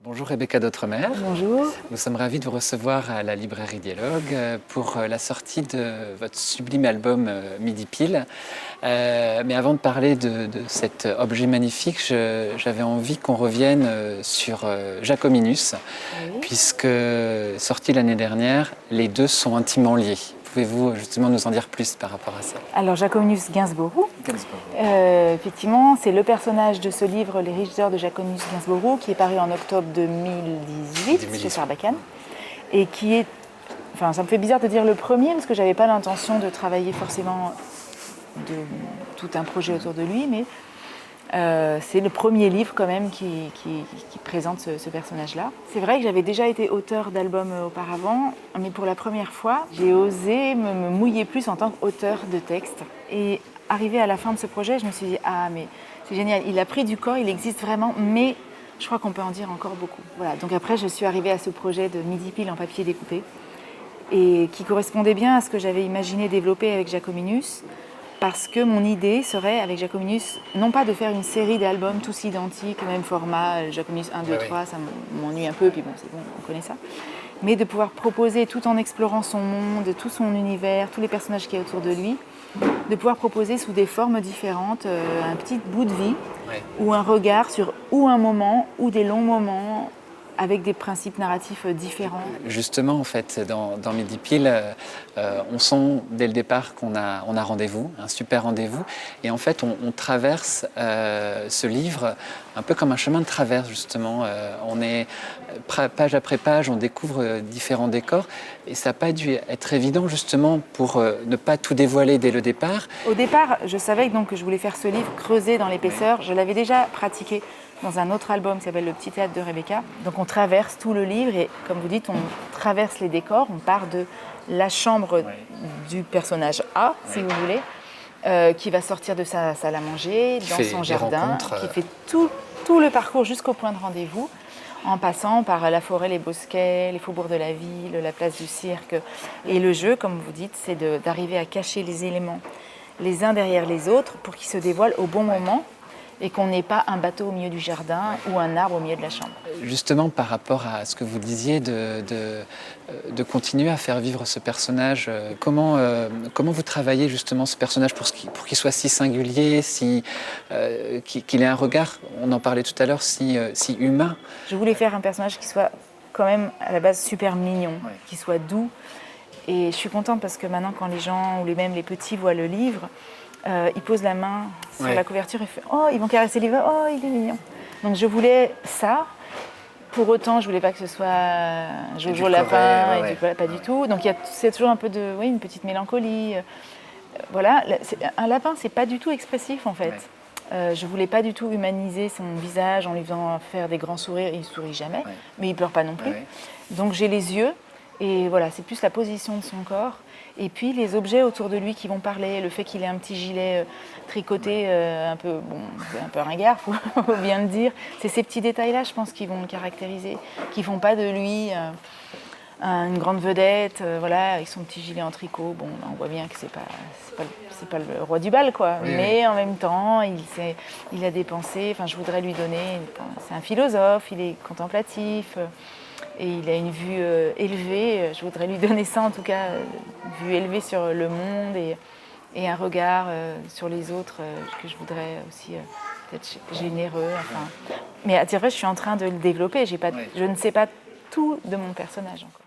Bonjour Rebecca d'Outremer. Bonjour. Nous sommes ravis de vous recevoir à la librairie Dialogue pour la sortie de votre sublime album Midi Pile. Mais avant de parler de cet objet magnifique, j'avais envie qu'on revienne sur Jacominus, Oui. puisque sorti l'année dernière, les deux sont intimement liés. Pouvez-vous justement nous en dire plus par rapport à ça? Alors Jacominus Gainsborough, effectivement, c'est le personnage de ce livre, Les riches heures de Jacominus Gainsborough, qui est paru en octobre 2018 chez Sarbacane, et qui est, enfin, ça me fait bizarre de dire le premier parce que j'avais pas l'intention de travailler forcément de tout un projet autour de lui, mais c'est le premier livre quand même qui présente ce personnage-là. C'est vrai que j'avais déjà été auteur d'albums auparavant, mais pour la première fois, j'ai osé me mouiller plus en tant qu'auteur de texte. Et arrivé à la fin de ce projet, je me suis dit « Ah, mais c'est génial, il a pris du corps, il existe vraiment, mais je crois qu'on peut en dire encore beaucoup. » Voilà, donc après, je suis arrivée à ce projet de Midi Pile en papier découpé, et qui correspondait bien à ce que j'avais imaginé développer avec Jacominus, parce que mon idée serait, avec Jacominus, non pas de faire une série d'albums tous identiques, même format, Jacominus 1, 2, 3, ça m'ennuie un peu, puis bon, c'est bon, on connaît ça, mais de pouvoir proposer, tout en explorant son monde, tout son univers, tous les personnages qu'il y a autour de lui, de pouvoir proposer sous des formes différentes un petit bout de vie, ou un regard sur ou un moment, ou des longs moments, avec des principes narratifs différents. Justement, en fait, dans Midi Pile, on sent dès le départ qu'on a rendez-vous, un super rendez-vous. Et en fait, on traverse ce livre un peu comme un chemin de traverse, justement. On est page après page, on découvre différents décors. Et ça n'a pas dû être évident, justement, pour ne pas tout dévoiler dès le départ. Au départ, je savais donc que je voulais faire ce livre creuser dans l'épaisseur. Je l'avais déjà pratiqué dans un autre album qui s'appelle Le Petit Théâtre de Rebecca. Donc on traverse tout le livre et, comme vous dites, on traverse les décors. On part de la chambre du personnage A, si vous voulez, qui va sortir de sa salle à manger, dans son jardin, qui fait tout le parcours jusqu'au point de rendez-vous, en passant par la forêt, les bosquets, les faubourgs de la ville, la place du cirque. Et le jeu, comme vous dites, c'est d'arriver à cacher les éléments les uns derrière les autres pour qu'ils se dévoilent au bon moment et qu'on n'ait pas un bateau au milieu du jardin ou un arbre au milieu de la chambre. Justement, par rapport à ce que vous disiez, de continuer à faire vivre ce personnage, comment vous travaillez justement ce personnage pour qu'il soit si singulier, qu'il ait un regard, on en parlait tout à l'heure, si humain? Je voulais faire un personnage qui soit quand même à la base super mignon, qui soit doux. Et je suis contente parce que maintenant, quand les gens, ou même les petits, voient le livre, ils posent la main sur la couverture et font « Oh, ils vont caresser le livre, oh, il est mignon !» Donc je voulais ça. Pour autant, je voulais pas que ce soit Jojo Lapin, pas du tout. Donc c'est toujours un peu une petite mélancolie. Voilà, un lapin, c'est pas du tout expressif en fait. Je voulais pas du tout humaniser son visage en lui faisant faire des grands sourires. Il sourit jamais, mais il pleure pas non plus. Donc j'ai les yeux. Et voilà, c'est plus la position de son corps. Et puis les objets autour de lui qui vont parler, le fait qu'il ait un petit gilet tricoté un peu ringard, faut bien le dire. C'est ces petits détails-là, je pense, qui vont le caractériser, qui font pas de lui une grande vedette, voilà, avec son petit gilet en tricot. Bon, on voit bien que c'est pas le roi du bal, quoi. Mais en même temps, il a des pensées. Enfin, je voudrais lui donner. C'est un philosophe, il est contemplatif. Et il a une vue élevée, je voudrais lui donner ça en tout cas, une vue élevée sur le monde et un regard sur les autres que je voudrais aussi peut-être généreux. Enfin. Mais à dire vrai, je suis en train de le développer, je ne sais pas tout de mon personnage encore.